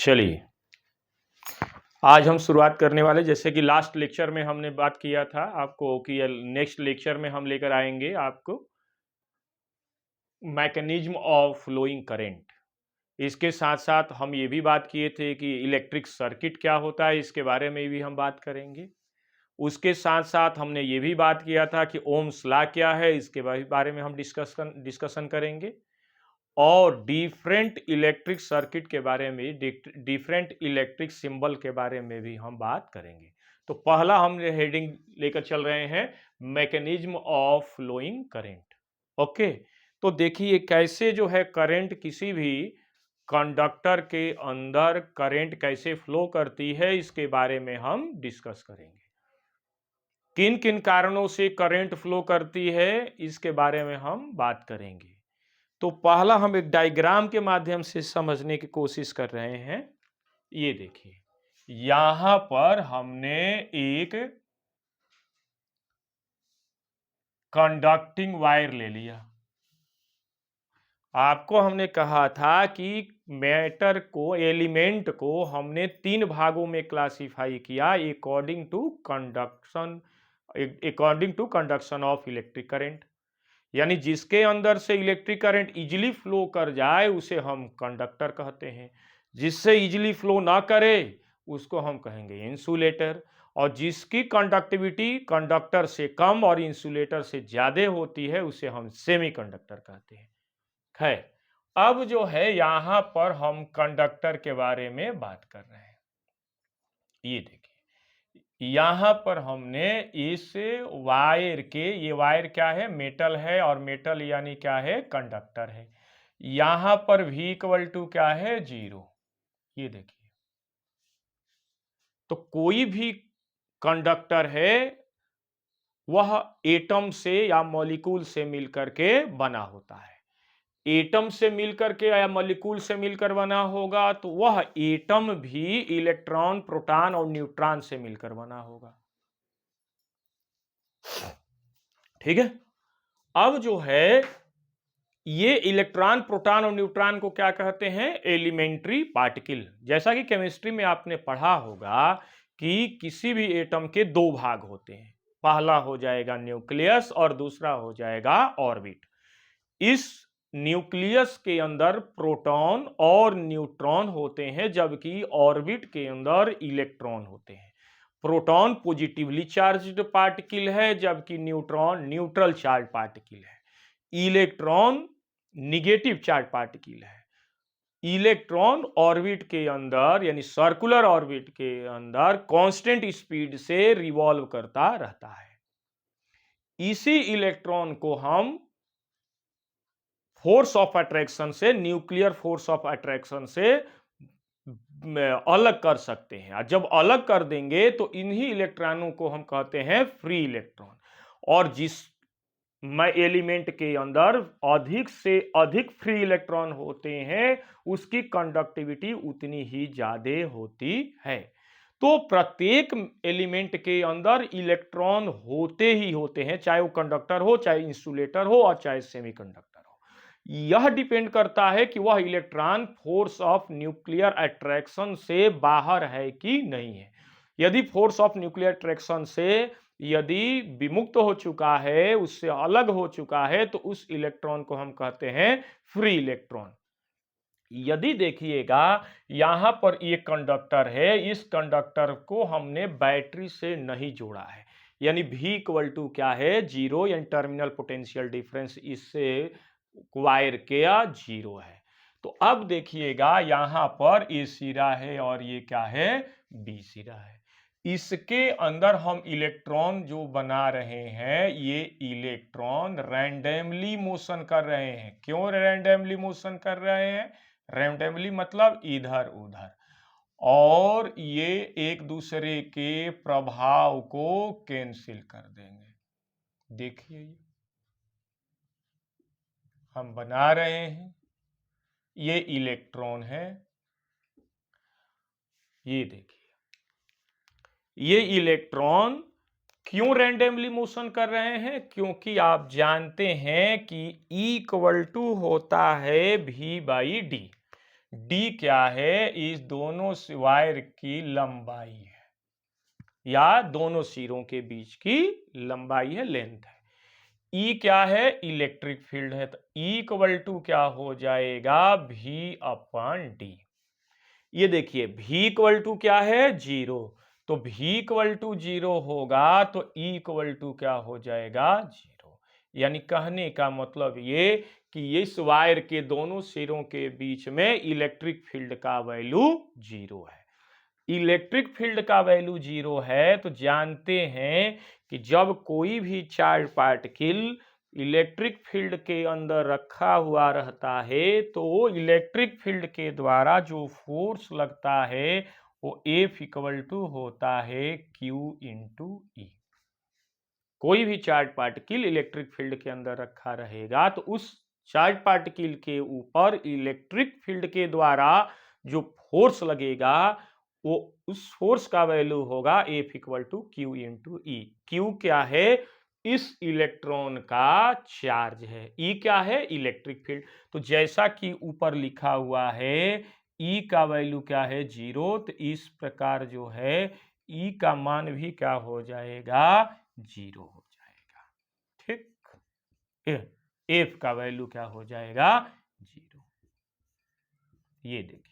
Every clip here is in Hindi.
चलिए, आज हम शुरुआत करने वाले, जैसे कि लास्ट लेक्चर में हमने बात किया था आपको कि नेक्स्ट लेक्चर में हम लेकर आएंगे आपको मैकेनिज्म ऑफ फ्लोइंग करंट। इसके साथ साथ हम ये भी बात किए थे कि इलेक्ट्रिक सर्किट क्या होता है, इसके बारे में भी हम बात करेंगे। उसके साथ साथ हमने ये भी बात किया था कि ओम्स लॉ क्या है, इसके बारे में हम डिस्कशन करेंगे। और डिफरेंट इलेक्ट्रिक सर्किट के बारे में, डिफरेंट इलेक्ट्रिक सिंबल के बारे में भी हम बात करेंगे। तो पहला हम हेडिंग लेकर चल रहे हैं mechanism of flowing current. Okay, तो देखिए कैसे जो है करंट, किसी भी कंडक्टर के अंदर करंट कैसे फ्लो करती है, इसके बारे में हम डिस्कस करेंगे। किन किन कारणों से करंट फ्लो करती है, इसके बारे में हम बात करेंगे। तो पहला हम एक डायग्राम के माध्यम से समझने की कोशिश कर रहे हैं। ये देखिए, यहां पर हमने एक कंडक्टिंग वायर ले लिया। आपको हमने कहा था कि मैटर को, एलिमेंट को हमने तीन भागों में क्लासिफाई किया according to conduction of electric current. यानी जिसके अंदर से इलेक्ट्रिक करंट इजीली फ्लो कर जाए उसे हम कंडक्टर कहते हैं, जिससे इजीली फ्लो ना करे उसको हम कहेंगे इंसुलेटर, और जिसकी कंडक्टिविटी कंडक्टर से कम और इंसुलेटर से ज्यादा होती है उसे हम सेमीकंडक्टर कहते हैं। खैर, अब जो है यहां पर हम कंडक्टर के बारे में बात कर रहे हैं। ये देखिए, यहां पर हमने इस वायर के, ये वायर क्या है, मेटल है, और मेटल यानी क्या है, कंडक्टर है। यहां पर V इक्वल टू क्या है, 0। ये देखिए, तो कोई भी कंडक्टर है वह एटम से या मॉलिक्यूल से मिलकर के बना होता है। एटम से मिलकर के या मॉलिक्यूल से मिलकर बना होगा तो वह एटम भी इलेक्ट्रॉन, प्रोटॉन और न्यूट्रॉन से मिलकर बना होगा। ठीक है, अब जो है ये इलेक्ट्रॉन, प्रोटॉन और न्यूट्रॉन को क्या कहते हैं, एलिमेंट्री पार्टिकल। जैसा कि केमिस्ट्री में आपने पढ़ा होगा कि किसी भी एटम के दो भाग होते हैं, पहला हो जाएगा न्यूक्लियस और दूसरा हो जाएगा ऑर्बिट। इस न्यूक्लियस के अंदर प्रोटॉन और न्यूट्रॉन होते हैं, जबकि ऑर्बिट के अंदर इलेक्ट्रॉन होते हैं। प्रोटॉन पॉजिटिवली चार्ज्ड पार्टिकल है, जबकि न्यूट्रॉन न्यूट्रल चार्ज पार्टिकल है। इलेक्ट्रॉन निगेटिव चार्ज पार्टिकल है। इलेक्ट्रॉन ऑर्बिट के अंदर, यानी सर्कुलर ऑर्बिट के अंदर कांस्टेंट स्पीड से रिवॉल्व करता रहता है। इसी इलेक्ट्रॉन को हम फोर्स ऑफ अट्रैक्शन से, न्यूक्लियर फोर्स ऑफ अट्रैक्शन से अलग कर सकते हैं। और जब अलग कर देंगे तो इन्हीं इलेक्ट्रॉनों को हम कहते हैं फ्री इलेक्ट्रॉन। और जिस एलिमेंट के अंदर अधिक से अधिक फ्री इलेक्ट्रॉन होते हैं उसकी कंडक्टिविटी उतनी ही ज्यादा होती है। तो प्रत्येक एलिमेंट के अंदर इलेक्ट्रॉन होते ही होते हैं, चाहे वो कंडक्टर हो, चाहे इंसुलेटर हो, और चाहे सेमीकंडक्टर हो। यह डिपेंड करता है कि वह electron force of nuclear attraction से बाहर है कि नहीं है। यदि फोर्स ऑफ न्यूक्लियर अट्रैक्शन से यदि विमुक्त हो चुका है, उससे अलग हो चुका है, तो उस इलेक्ट्रॉन को हम कहते हैं फ्री इलेक्ट्रॉन। यदि देखिएगा यहां पर ये कंडक्टर है, इस कंडक्टर को हमने बैटरी से नहीं जोड़ा है, यानी V इक्वल टू क्या है, 0, यानी टर्मिनल पोटेंशियल डिफरेंस इससे वायर के 0 है। तो अब देखिएगा यहां पर A सिरा है और ये क्या है, B सिरा है। इसके अंदर हम इलेक्ट्रॉन जो बना रहे हैं, ये इलेक्ट्रॉन रैंडमली मोशन कर रहे हैं। क्यों रैंडमली मोशन कर रहे हैं, रैंडमली मतलब इधर उधर, और ये एक दूसरे के प्रभाव को कैंसिल कर देंगे। देखिए हम बना रहे हैं, ये इलेक्ट्रॉन है, ये देखिए ये इलेक्ट्रॉन क्यों रैंडमली मोशन कर रहे हैं, क्योंकि आप जानते हैं कि E इक्वल टू होता है V बाई डी। डी क्या है? इस दोनों वायर की लंबाई है या दोनों सिरों के बीच की लंबाई है, लेंथ है। ई क्या है? इलेक्ट्रिक फील्ड है। तो ई इक्वल टू क्या हो जाएगा? V upon D. ये देखिए V इक्वल टू क्या है? 0। तो V इक्वल टू 0 होगा तो E इक्वल टू क्या हो जाएगा? 0। यानी कहने का मतलब ये कि इस वायर के दोनों सिरों के बीच में इलेक्ट्रिक फील्ड का वैल्यू 0 है। इलेक्ट्रिक फील्ड का वैल्यू 0 है तो जानते हैं कि जब कोई भी चार्ज पार्टिकल इलेक्ट्रिक फील्ड के अंदर रखा हुआ रहता है तो इलेक्ट्रिक फील्ड के द्वारा जो फोर्स लगता है वो F इक्वल टू होता है Q इंटू ई। कोई भी चार्ज पार्टिकल इलेक्ट्रिक फील्ड के अंदर रखा रहेगा तो उस चार्ज पार्टिकल के ऊपर इलेक्ट्रिक फील्ड के द्वारा जो फोर्स लगेगा वो उस फोर्स का वैल्यू होगा F equal to Q into E. Q क्या है? इस इलेक्ट्रॉन का चार्ज है। ई क्या है? Electric field. तो जैसा कि ऊपर लिखा हुआ है ई का वैल्यू क्या है? 0। तो इस प्रकार जो है ई का मान भी क्या हो जाएगा? 0 हो जाएगा। ठीक। एफ का वैल्यू क्या हो जाएगा? 0। ये देखिए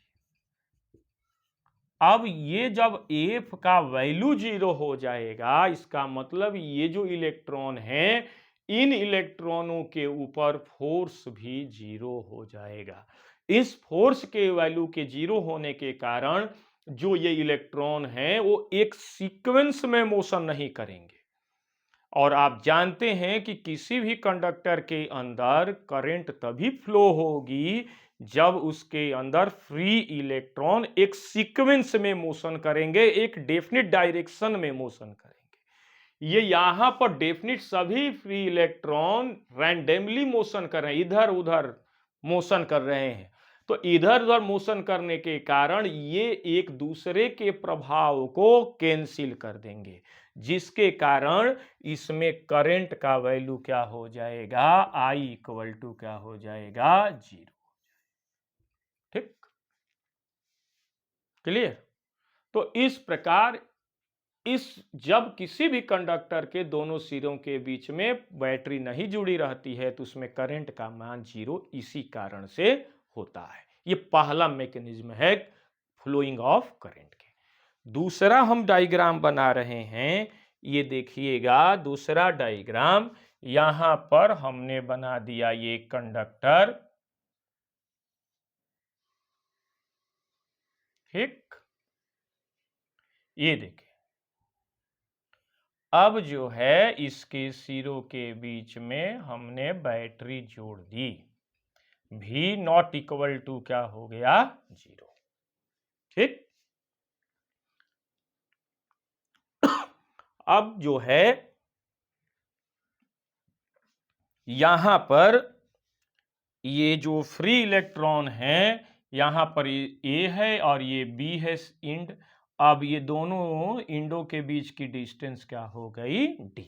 अब ये जब एफ का वैल्यू 0 हो जाएगा इसका मतलब ये जो इलेक्ट्रॉन है इन इलेक्ट्रॉनों के ऊपर फोर्स भी 0 हो जाएगा। इस फोर्स के वैल्यू के 0 होने के कारण जो ये इलेक्ट्रॉन है वो एक सीक्वेंस में मोशन नहीं करेंगे। और आप जानते हैं कि किसी भी कंडक्टर के अंदर करंट तभी फ्लो होगी जब उसके अंदर फ्री इलेक्ट्रॉन एक सीक्वेंस में मोशन करेंगे, एक डेफिनिट डायरेक्शन में मोशन करेंगे। ये यहां पर डेफिनिट सभी फ्री इलेक्ट्रॉन रैंडमली मोशन कर रहे हैं, इधर उधर मोशन कर रहे हैं। तो इधर उधर मोशन करने के कारण ये एक दूसरे के प्रभाव को कैंसिल कर देंगे, जिसके कारण इसमें करंट का वैल्यू क्या हो जाएगा? आई इक्वल टू क्या हो जाएगा? 0। ठीक, क्लियर? तो इस प्रकार जब किसी भी कंडक्टर के दोनों सिरों के बीच में बैटरी नहीं जुड़ी रहती है तो उसमें करंट का मान 0 इसी कारण से होता है। ये पहला मैकेनिज्म है फ्लोइंग ऑफ करंट के। दूसरा हम डायग्राम बना रहे हैं, ये देखिएगा दूसरा डायग्राम। यहां पर हमने बना दिया ये कंडक्टर। ठीक, ये देखिए अब जो है इसके सिरों के बीच में हमने बैटरी जोड़ दी। V नॉट इक्वल टू क्या हो गया? 0। ठीक, अब जो है यहां पर ये जो फ्री इलेक्ट्रॉन है यहां पर ए है और ये बी है इंड। अब ये दोनों इंडों के बीच की डिस्टेंस क्या हो गई? डी।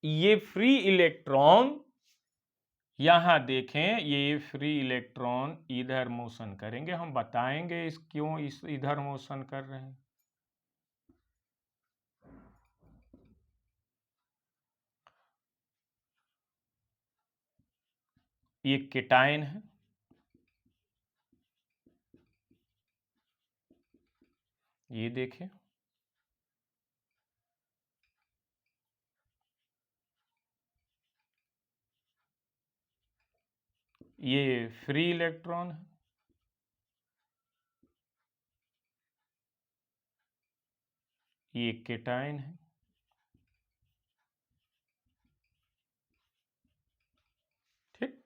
ये फ्री इलेक्ट्रॉन यहां देखें, ये फ्री इलेक्ट्रॉन इधर मोशन करेंगे। हम बताएंगे इस क्यों इस इधर मोशन कर रहे हैं। ये केटायन है, ये देखें ये फ्री इलेक्ट्रॉन है, ये केटायन है। ठीक,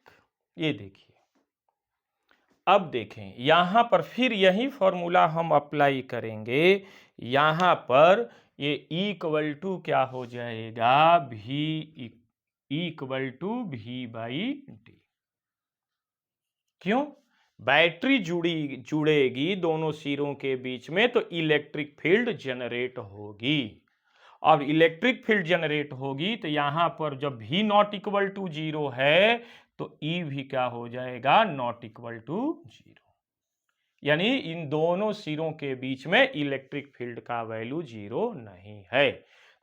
ये देखिए अब देखें यहां पर फिर यही फॉर्मूला हम अप्लाई करेंगे। यहां पर ये इक्वल टू क्या हो जाएगा? भी इक्वल टू भी बाई डी। क्यों? बैटरी जुड़ेगी दोनों सिरों के बीच में तो इलेक्ट्रिक फील्ड जनरेट होगी। अब इलेक्ट्रिक फील्ड जनरेट होगी तो यहां पर जब V नॉट इक्वल टू 0 है तो ई भी क्या हो जाएगा, नॉट इक्वल टू 0। यानी इन दोनों सिरों के बीच में इलेक्ट्रिक फील्ड का वैल्यू 0 नहीं है।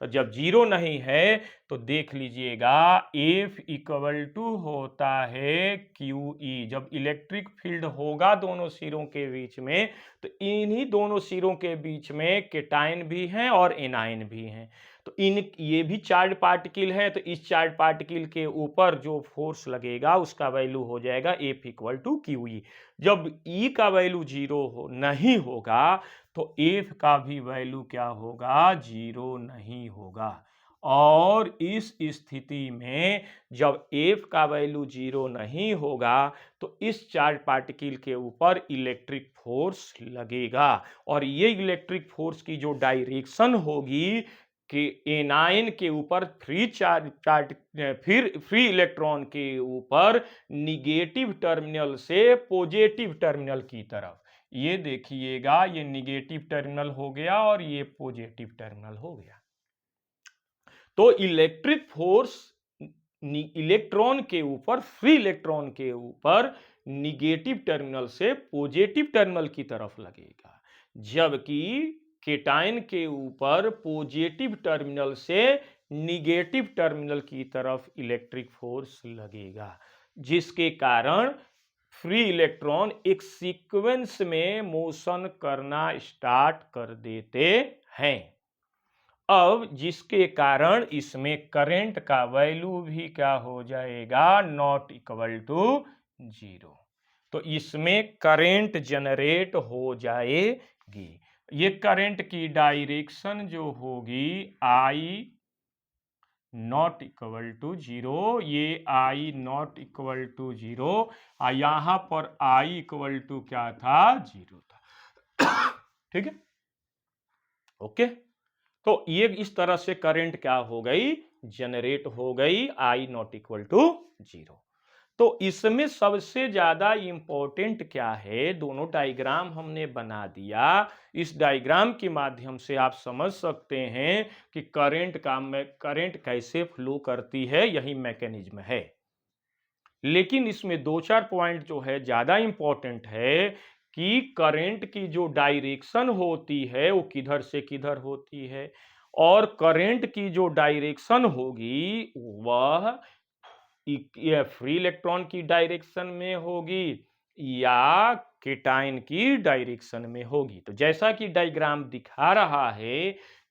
तो जब 0 नहीं है तो देख लीजिएगा F इक्वल टू होता है QE। जब इलेक्ट्रिक फील्ड होगा दोनों सिरों के बीच में तो इन्हीं दोनों सिरों के बीच में केटाइन भी हैं और एनाइन भी हैं। तो ये भी चार्ज पार्टिकल है, तो इस चार्ज पार्टिकल के ऊपर जो फोर्स लगेगा उसका वैल्यू हो जाएगा F इक्वल टू QE। जब E का वैल्यू 0 नहीं होगा तो F का भी वैल्यू क्या होगा, 0 नहीं होगा। और इस स्थिति में जब F का वैल्यू 0 नहीं होगा तो इस चार्ज पार्टिकल के ऊपर इलेक्ट्रिक फोर्स लगेगा, और ये इलेक्ट्रिक फोर्स की जो डायरेक्शन होगी कि एनायन के ऊपर फ्री इलेक्ट्रॉन के ऊपर निगेटिव टर्मिनल से पॉजिटिव टर्मिनल की तरफ। ये देखिएगा, ये निगेटिव टर्मिनल हो गया और ये पॉजिटिव टर्मिनल हो गया। तो इलेक्ट्रिक फोर्स इलेक्ट्रॉन के ऊपर, फ्री इलेक्ट्रॉन के ऊपर निगेटिव टर्मिनल से पॉजिटिव टर्मिनल की तरफ लगेगा, जबकि केटाइन के ऊपर पॉजिटिव टर्मिनल से निगेटिव टर्मिनल की तरफ इलेक्ट्रिक फोर्स लगेगा, जिसके कारण फ्री इलेक्ट्रॉन एक सीक्वेंस में मोशन करना स्टार्ट कर देते हैं। अब जिसके कारण इसमें करंट का वैल्यू भी क्या हो जाएगा, नॉट इक्वल टू 0। तो इसमें करंट जनरेट हो जाएगी। ये करंट की डायरेक्शन जो होगी I नॉट इक्वल टू 0, ये I नॉट इक्वल टू 0, यहां पर I इक्वल टू क्या था, 0 था। ठीक है, ओके। तो ये इस तरह से करंट क्या हो गई, जनरेट हो गई, I नॉट इक्वल टू 0। तो इसमें सबसे ज्यादा इंपॉर्टेंट क्या है, दोनों डायग्राम हमने बना दिया। इस डायग्राम के माध्यम से आप समझ सकते हैं कि करंट कैसे फ्लो करती है, यही मैकेनिज्म है। लेकिन इसमें दो चार पॉइंट जो है ज्यादा इंपॉर्टेंट है कि करंट की जो डायरेक्शन होती है वो किधर से किधर होती है, और करंट की जो डायरेक्शन होगी वह फ्री इलेक्ट्रॉन की डायरेक्शन में होगी या केटाइन की डायरेक्शन में होगी। तो जैसा कि डायग्राम दिखा रहा है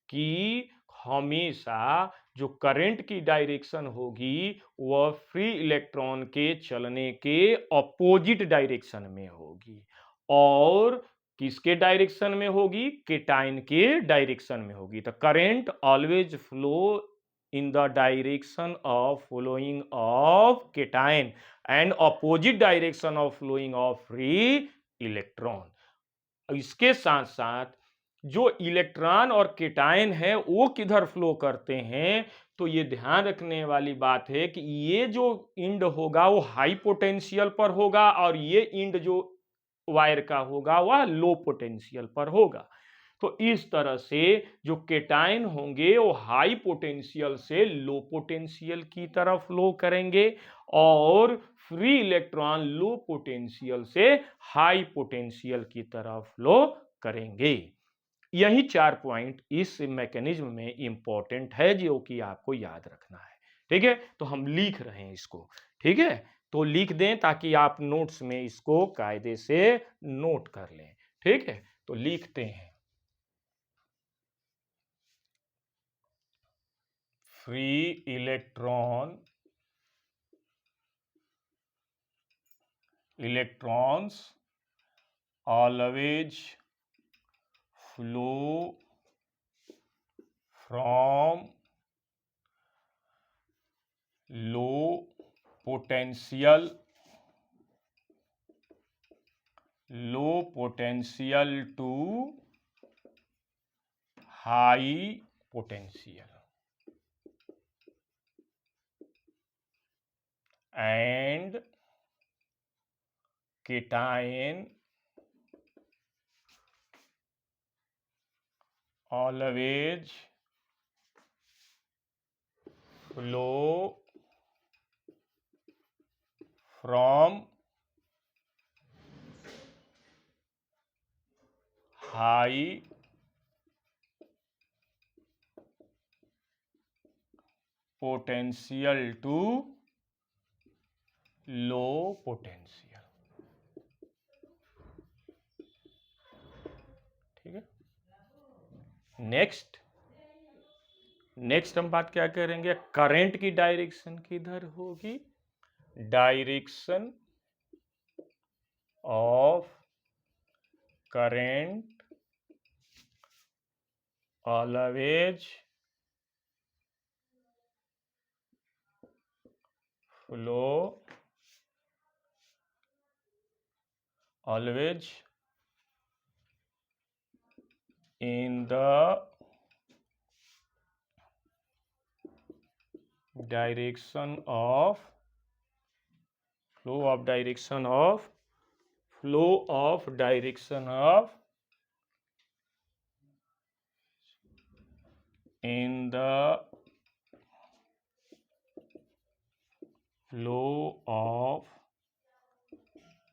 कि हमेशा जो करंट की डायरेक्शन होगी वह फ्री इलेक्ट्रॉन के चलने के अपोजिट डायरेक्शन में होगी, और किसके डायरेक्शन में होगी, केटाइन के डायरेक्शन में होगी। तो current always flow in the direction of flowing of cation and opposite direction of flowing of free electron। इसके साथ साथ जो इलेक्ट्रॉन और केटाइन है वो किधर फ्लो करते हैं, तो ये ध्यान रखने वाली बात है कि ये जो इंड होगा वो हाई पोटेंशियल पर होगा और ये इंड जो वायर का होगा वह लो पोटेंशियल पर होगा। तो इस तरह से जो केटाइन होंगे वो हाई पोटेंशियल से लो पोटेंशियल की तरफ फ्लो करेंगे, और फ्री इलेक्ट्रॉन लो पोटेंशियल से हाई पोटेंशियल की तरफ फ्लो करेंगे। यही चार पॉइंट इस मैकेनिज्म में इंपॉर्टेंट है जो कि आपको याद रखना है। ठीक है, तो हम लिख रहे हैं इसको। ठीक है, तो लिख दें ताकि आप नोट्स में इसको कायदे से नोट कर लें। ठीक है, तो लिखते हैं, free electrons always flow from low potential to high potential, and cation always flow from high potential to low potential। ठीक है। नेक्स्ट हम बात क्या करेंगे, करंट की डायरेक्शन किधर होगी, direction of current always flow always in the direction of flow of direction of in the flow of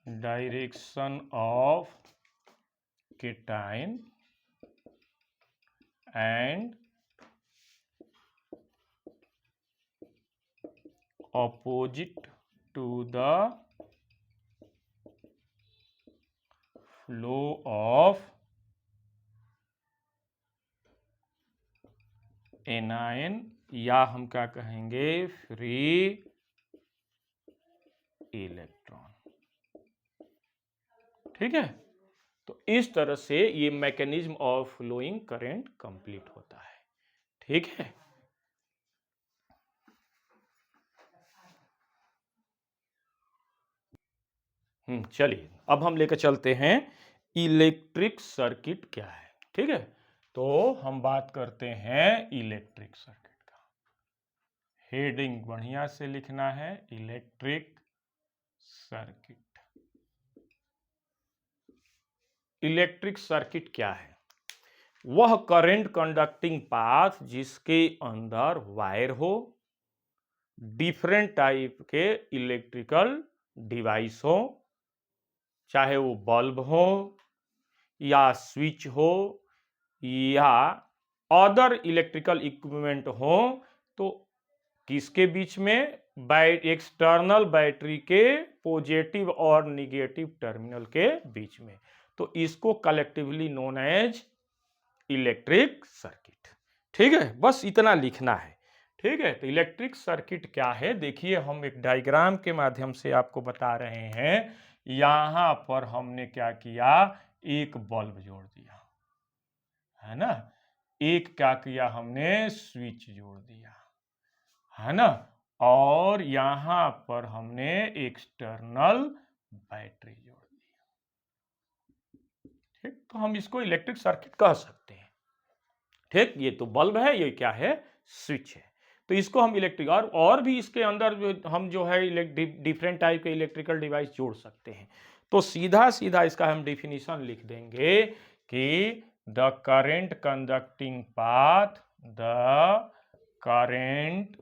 direction of cation and opposite to the flow of anion, या हम क्या कहेंगे, फ्री इलेक्ट्रॉन। ठीक है। तो इस तरह से ये mechanism of flowing current complete होता है। ठीक है। चलिए अब हम लेकर चलते हैं इलेक्ट्रिक सर्किट क्या है। ठीक है। तो हम बात करते हैं इलेक्ट्रिक सर्किट का। हेडिंग बढ़िया से लिखना है, इलेक्ट्रिक सर्किट। इलेक्ट्रिक सर्किट क्या है, वह करंट कंडक्टिंग पाथ जिसके अंदर वायर हो, डिफरेंट टाइप के इलेक्ट्रिकल डिवाइस हो, चाहे वो बल्ब हो या स्विच हो या अदर इलेक्ट्रिकल इक्विपमेंट हो, तो किसके बीच में, एक्सटर्नल बैटरी के पॉजिटिव और निगेटिव टर्मिनल के बीच में। तो इसको collectively known as electric circuit. ठीक है, बस इतना लिखना है। ठीक है। तो इलेक्ट्रिक सर्किट क्या है, देखिए हम एक डायग्राम के माध्यम से आपको बता रहे हैं। यहां पर हमने क्या किया, एक बल्ब जोड़ दिया है ना, एक क्या किया हमने, स्विच जोड़ दिया है ना, और यहां पर हमने एक्सटर्नल बैटरी जोड़ दी। ठीक, तो हम इसको इलेक्ट्रिक सर्किट कह सकते हैं। ठीक, ये तो बल्ब है, ये क्या है, स्विच है। तो इसको हम इलेक्ट्रिक, और भी इसके अंदर हम जो है डिफरेंट टाइप के इलेक्ट्रिकल डिवाइस जोड़ सकते हैं। तो सीधा सीधा इसका हम डिफिनीशन लिख देंगे कि the current conducting path, the current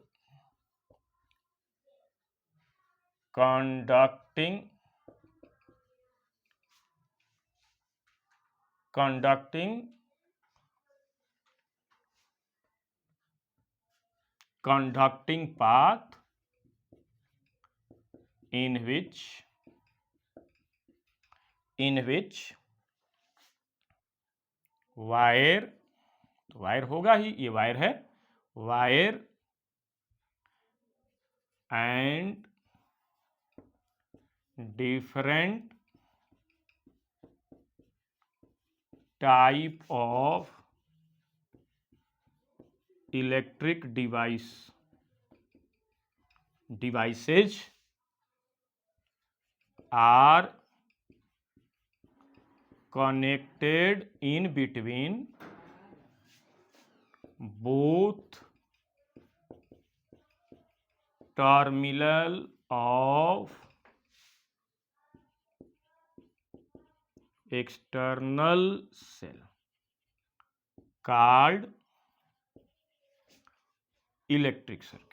conducting path in which wire, तो वायर होगा ही, ये वायर है, wire and different type of electric devices are connected in between both terminal of external cell called electric circuit।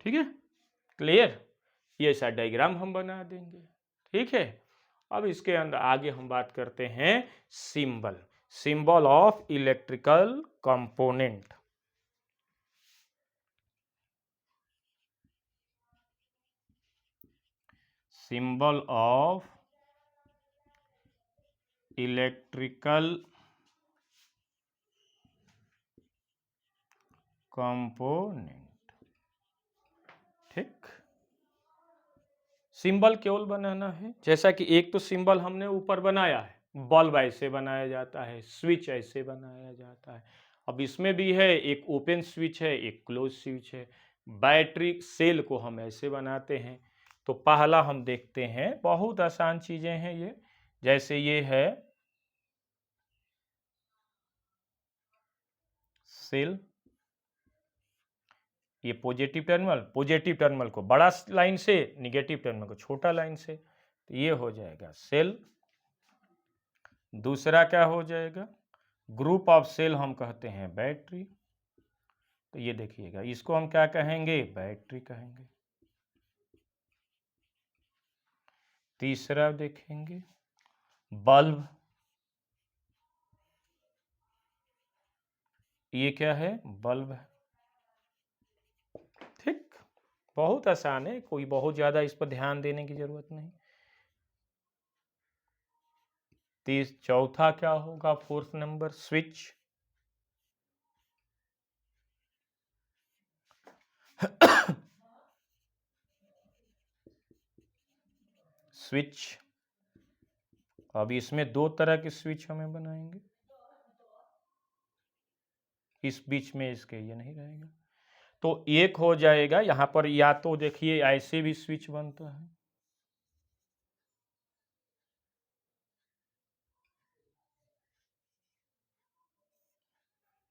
ठीक है, क्लियर। ये ऐसा डायग्राम हम बना देंगे। ठीक है, अब इसके अंदर आगे हम बात करते हैं symbol, symbol of electrical component. Symbol of electrical component. ठीक, सिंबल केवल बनाना है, जैसा कि एक तो सिंबल हमने ऊपर बनाया है, बल्ब ऐसे बनाया जाता है, स्विच ऐसे बनाया जाता है। अब इसमें भी है, एक ओपन स्विच है, एक क्लोज स्विच है। बैटरी सेल को हम ऐसे बनाते हैं। तो पहला हम देखते हैं, बहुत आसान चीजें हैं ये। जैसे ये है सेल, ये पॉजिटिव टर्मिनल को बड़ा लाइन से, निगेटिव टर्मिनल को छोटा लाइन से, तो ये हो जाएगा सेल। दूसरा क्या हो जाएगा, ग्रुप ऑफ सेल हम कहते हैं बैटरी। तो ये देखिएगा, इसको हम क्या कहेंगे, बैटरी कहेंगे। तीसरा देखेंगे बल्ब, ये क्या है, बल्ब है। ठीक, बहुत आसान है, कोई बहुत ज्यादा इस पर ध्यान देने की जरूरत नहीं। चौथा क्या होगा, फोर्थ नंबर, स्विच। स्विच, अब इसमें दो तरह के स्विच हमें बनाएंगे, इस बीच में इसके ये नहीं रहेगा। तो एक हो जाएगा यहां पर, या तो देखिए ऐसे भी स्विच बनता है,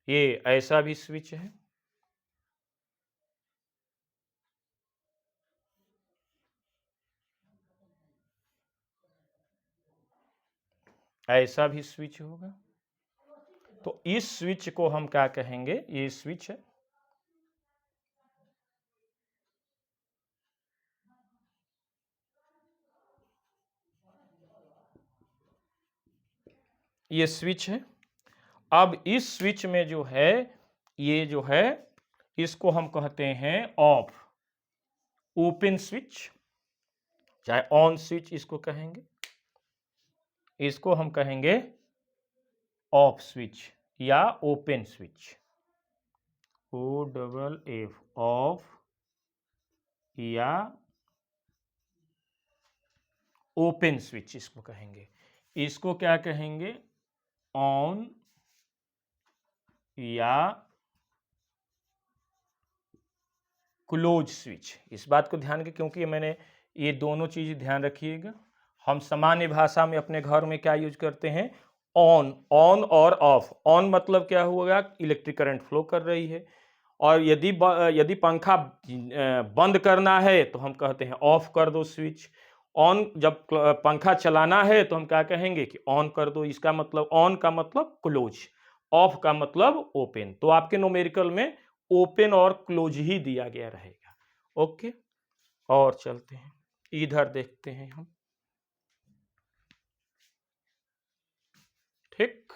ये ऐसा भी स्विच है, ऐसा भी स्विच होगा। तो इस स्विच को हम क्या कहेंगे, ये स्विच है। ये स्विच है। अब इस स्विच में जो है, ये जो है, इसको हम कहते हैं ऑफ, ओपन स्विच, चाहे ऑन स्विच इसको कहेंगे, इसको हम कहेंगे ऑफ स्विच या ओपन स्विच, OFF, ऑफ या ओपन स्विच इसको कहेंगे। इसको क्या कहेंगे, ऑन या क्लोज स्विच। इस बात को ध्यान के, क्योंकि मैंने ये दोनों चीज ध्यान रखिएगा। हम सामान्य भाषा में अपने घर में क्या यूज करते हैं, ऑन, ऑन और ऑफ। ऑन मतलब क्या हुआ, इलेक्ट्रिक करंट फ्लो कर रही है, और यदि पंखा बंद करना है तो हम कहते हैं ऑफ कर दो स्विच। ऑन, जब पंखा चलाना है तो हम क्या कहेंगे कि ऑन कर दो। इसका मतलब ऑन का मतलब क्लोज, ऑफ का मतलब ओपन। तो आपके न्यूमेरिकल में ओपन और क्लोज ही दिया गया रहेगा। ओके, और चलते हैं इधर देखते हैं हम। ठीक,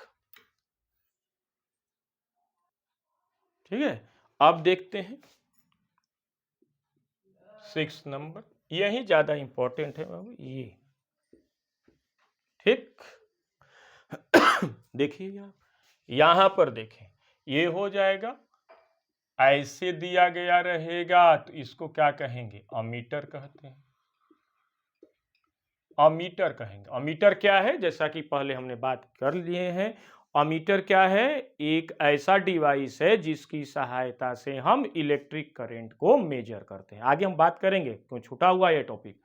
ठीक है, अब देखते हैं 6 नंबर, यही ज्यादा इंपॉर्टेंट है बाबू ये। ठीक, देखिए आप यहां पर देखें, ये हो जाएगा, ऐसे दिया गया रहेगा तो इसको क्या कहेंगे, अमीटर कहते हैं। अमीटर कहेंगे। अमीटर क्या है, जैसा कि पहले हमने बात कर लिए हैं, अमीटर क्या है, एक ऐसा डिवाइस है जिसकी सहायता से हम इलेक्ट्रिक करंट को मेजर करते हैं। आगे हम बात करेंगे, क्यों छूटा हुआ ये टॉपिक।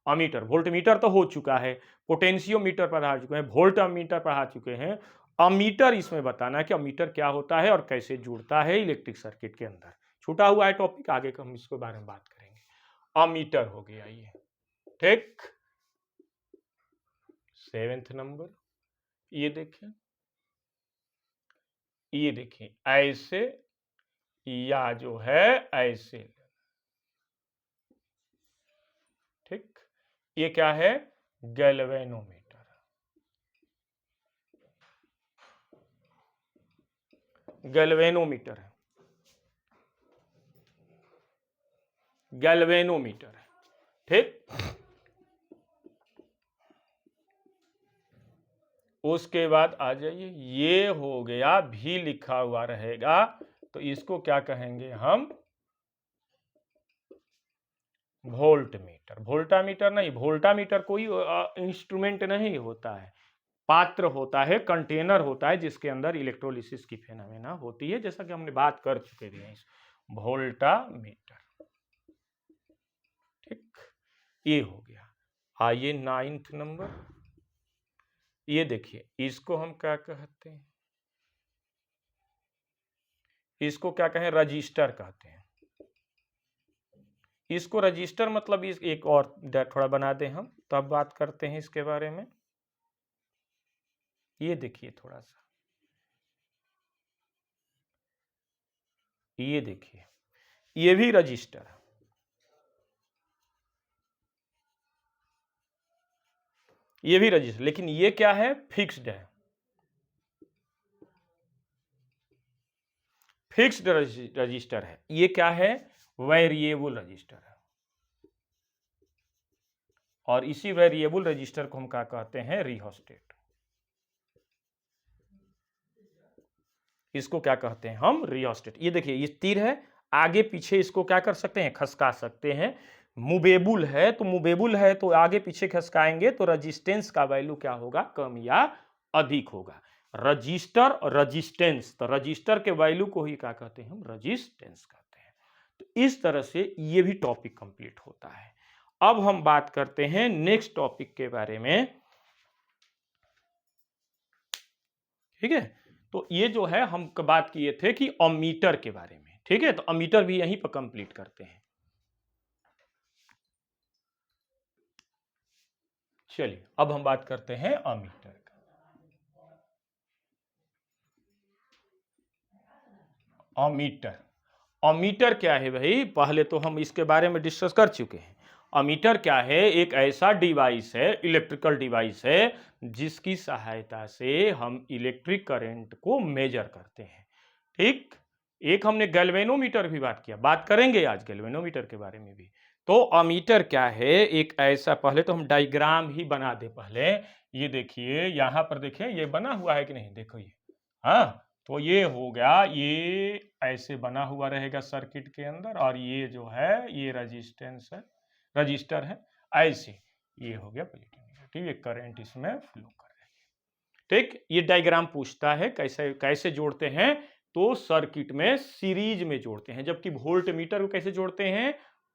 अमीटर, वोल्टमीटर तो हो चुका है, पोटेंशियोमीटर पर आ चुके हैं, वोल्ट अमीटर पर आ चुके हैं। अमीटर इसमें बताना है कि अमीटर क्या होता है और कैसे जुड़ता है इलेक्ट्रिक सर्किट के अंदर। छूटा हुआ है टॉपिक, आगे हम इसके बारे में बात करेंगे। अमीटर हो गया ये। ठीक, 7th नंबर, ये देखें, ये देखें ऐसे, या जो है ऐसे, ठीक, ये क्या है? गैल्वेनोमीटर। गैल्वेनोमीटर है, गैल्वेनोमीटर है। ठीक, उसके बाद आ जाइए, ये हो गया, भी लिखा हुआ रहेगा, तो इसको क्या कहेंगे हम? वोल्टमीटर। वोल्टामीटर नहीं, वोल्टामीटर कोई इंस्ट्रूमेंट नहीं होता है, पात्र होता है, कंटेनर होता है जिसके अंदर इलेक्ट्रोलिसिस की फेनोमेना होती है, जैसा कि हमने बात कर चुके हैं। वोल्टामीटर। ठीक, ये हो गया। आइए 9th नंबर, ये देखिए, इसको हम क्या कहते हैं? इसको क्या कहें? रजिस्टर कहते हैं। इसको रजिस्टर मतलब इस एक और थोड़ा बना दें हम, तब बात करते हैं इसके बारे में। ये देखिए थोड़ा सा, ये देखिए, ये भी रजिस्टर है, ये भी रजिस्टर, लेकिन ये क्या है? फिक्स्ड है, फिक्स्ड रजिस्टर है। ये क्या है? वेरिएबल रजिस्टर है। और इसी वेरिएबल रजिस्टर को हम क्या कहते हैं? रिहोस्टेट। इसको क्या कहते हैं हम? रिहोस्टेट। ये देखिए, ये तीर है, आगे पीछे इसको क्या कर सकते हैं? खसका सकते हैं। मूवेबल है, तो मूवेबल है तो आगे पीछे खसकाएंगे तो रजिस्टेंस का वैल्यू क्या होगा? कम या अधिक होगा। रजिस्टर और रजिस्टेंस, तो रजिस्टर के वैल्यू को ही क्या कहते हैं हम? रजिस्टेंस कहते हैं। तो इस तरह से ये भी टॉपिक कंप्लीट होता है। अब हम बात करते हैं नेक्स्ट टॉपिक के बारे में। ठीक है, तो ये जो है हम बात किए थे कि अमीटर के बारे में। ठीक है, तो अमीटर भी यहीं पर कंप्लीट करते हैं। चलिए, अब हम बात करते हैं अमीटर का। अमीटर, अमीटर क्या है भाई? पहले तो हम इसके बारे में डिस्कस कर चुके हैं। अमीटर क्या है? एक ऐसा डिवाइस है, इलेक्ट्रिकल डिवाइस है, जिसकी सहायता से हम इलेक्ट्रिक करंट को मेजर करते हैं। ठीक, एक हमने गैल्वेनोमीटर भी बात किया, बात करेंगे आज गैल्वेनोमीटर के बारे में भी। तो अमीटर क्या है? एक ऐसा, पहले तो हम डायग्राम ही बना दे पहले। ये देखिए, यहां पर देखिए, ये बना हुआ है कि नहीं? देखो ये, हाँ, तो ये हो गया, ये ऐसे बना हुआ रहेगा सर्किट के अंदर, और ये जो है ये रजिस्टेंस है, रजिस्टर है, ऐसे ये हो गया पोटेंशियोमीटर। ठीक है, करंट इसमें फ्लो कर रहा है। ठीक, ये डायग्राम पूछता है कैसे कैसे जोड़ते हैं, तो सर्किट में सीरीज में जोड़ते हैं, जबकि वोल्ट मीटर को कैसे जोड़ते हैं?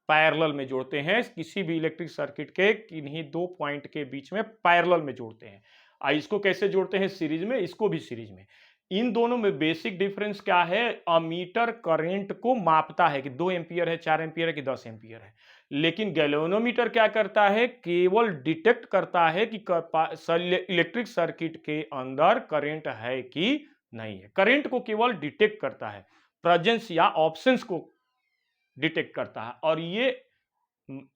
पैरेलल में जोड़ते हैं। किसी भी इलेक्ट्रिक सर्किट के किन्हीं दो पॉइंट के बीच में पैरेलल में जोड़ते हैं। इसको कैसे जोड़ते हैं? सीरीज में, इसको भी सीरीज में। इन दोनों में बेसिक डिफरेंस क्या है? अमीटर करंट को मापता है कि 2 एम्पियर है, 4 एम्पियर है कि 10 एम्पियर है, लेकिन गैल्वेनोमीटर क्या करता है? केवल डिटेक्ट करता है कि इलेक्ट्रिक सर्किट के अंदर करंट है कि नहीं है। करंट को केवल डिटेक्ट करता है, प्रेजेंस या ऑप्शंस को डिटेक्ट करता है, और ये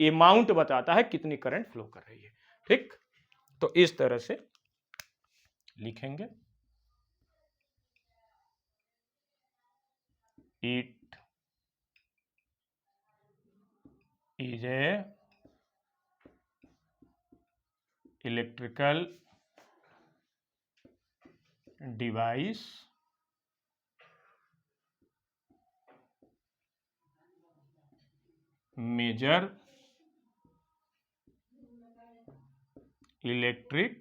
अमाउंट बताता है कितनी करंट फ्लो कर रही है। ठीक, तो इस तरह से लिखेंगे। It is a electrical device measure electric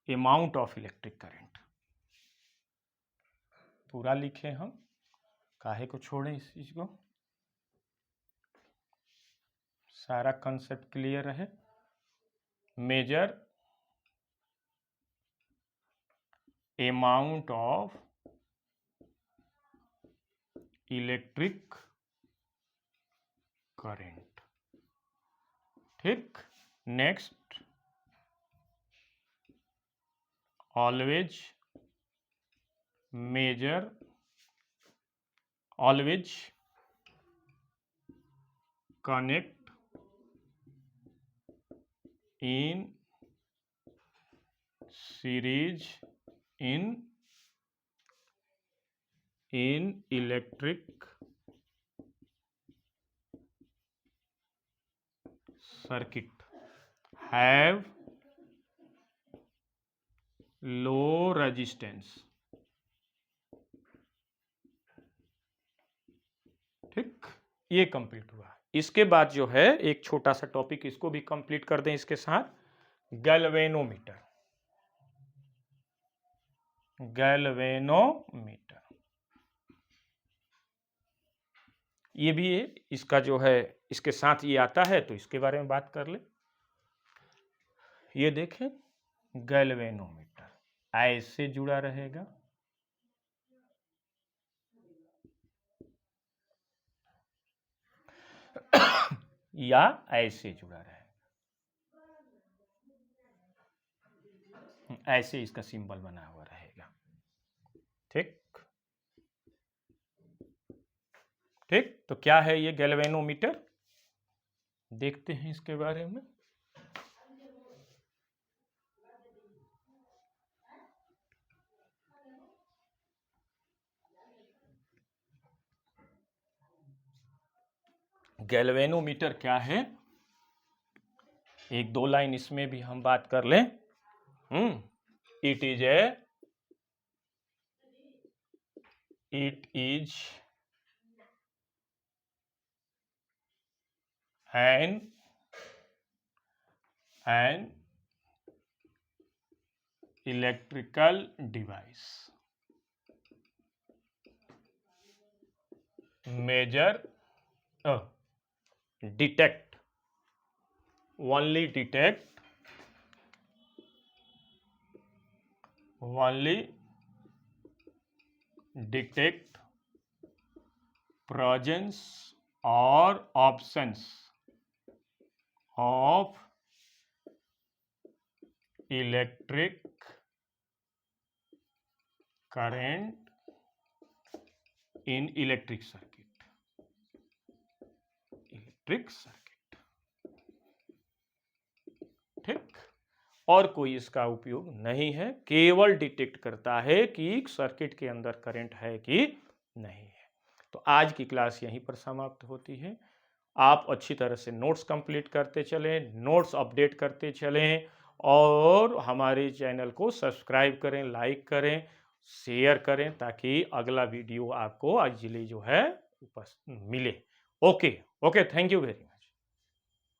amount of electric current। पूरा लिखे हम, काहे को छोड़ें इस चीज को, सारा कंसेप्ट क्लियर रहे। Measure amount of electric current। ठीक, next, always measure, always connect in series in electric circuit have low resistance। ठीक, ये कंप्लीट हुआ। इसके बाद जो है एक छोटा सा टॉपिक इसको भी कंप्लीट कर दें इसके साथ, गैल्वेनोमीटर। गैल्वेनोमीटर ये भी है, इसका जो है इसके साथ ये आता है तो इसके बारे में बात कर ले। ये देखें गैल्वेनोमीटर ऐसे जुड़ा रहेगा, या ऐसे जुड़ा रहेगा, ऐसे इसका सिंबल बना हुआ रहेगा। ठीक ठीक, तो क्या है ये गैल्वेनोमीटर, देखते हैं इसके बारे में। गैल्वेनोमीटर क्या है, एक दो लाइन इसमें भी हम बात कर लें। It is an electrical device measure detect only detect presence or absence of electric current in electric circuit। ठीक, और कोई इसका उपयोग नहीं है, केवल डिटेक्ट करता है कि सर्किट के अंदर करंट है कि नहीं है। तो आज की क्लास यहीं पर समाप्त होती है। आप अच्छी तरह से नोट्स कंप्लीट करते चलें, नोट्स अपडेट करते चलें, और हमारे चैनल को सब्सक्राइब करें, लाइक करें, शेयर करें, ताकि अगला वीडियो आपको इजीली जो है मिले। Okay, thank you very much.